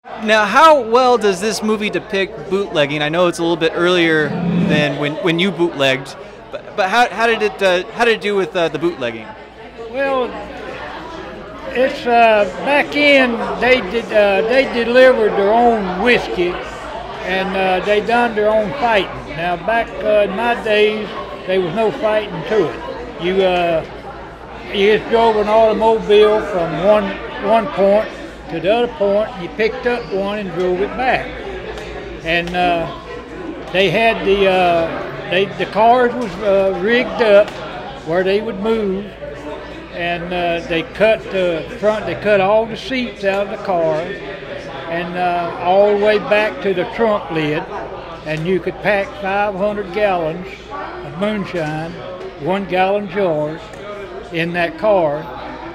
Now, how well does this movie depict bootlegging? I know it's a little bit earlier than when you bootlegged, but how did it do with the bootlegging? Well, it's back in they delivered their own whiskey and they done their own fighting. Now back in my days, there was no fighting to it. You just drove an automobile from one point to the other point. You picked up one and drove it back, and they had the cars was rigged up where they would move, and they cut the front. They cut all the seats out of the car, and all the way back to the trunk lid, and you could pack 500 gallons of moonshine, 1 gallon jars, in that car,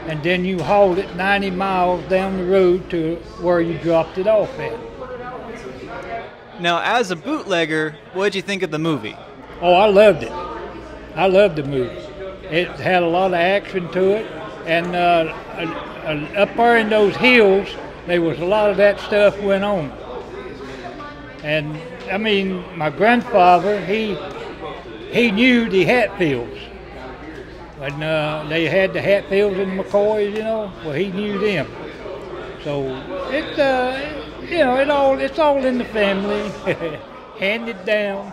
and then you hauled it 90 miles down the road to where you dropped it off at. Now, as a bootlegger, what did you think of the movie? Oh, I loved it. I loved the movie. It had a lot of action to it, and up there in those hills, there was a lot of that stuff went on. And I mean, my grandfather, he knew the Hatfields. When they had the Hatfields and the McCoys, well, he knew them. So it's it's all in the family, handed down.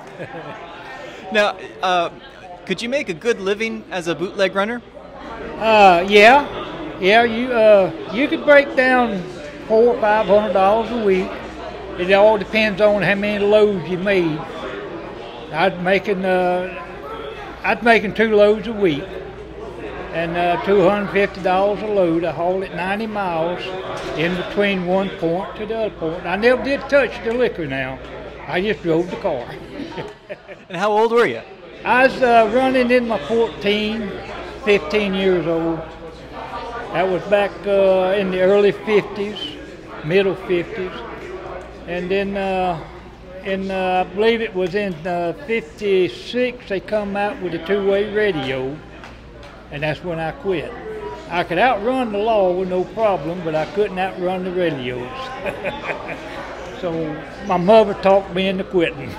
Now, could you make a good living as a bootleg runner? Yeah. You could break down $400 or $500 a week. It all depends on how many loads you made. I'd making 2 loads a week, and $250 a load. I hauled it 90 miles in between one point to the other point. I never did touch the liquor now. I just drove the car. And how old were you? I was running in my 15 years old. That was back in the early 50s, middle 50s. And then I believe it was in 56, they come out with a two-way radio, and that's when I quit. I could outrun the law with no problem, but I couldn't outrun the radios. So my mother talked me into quitting.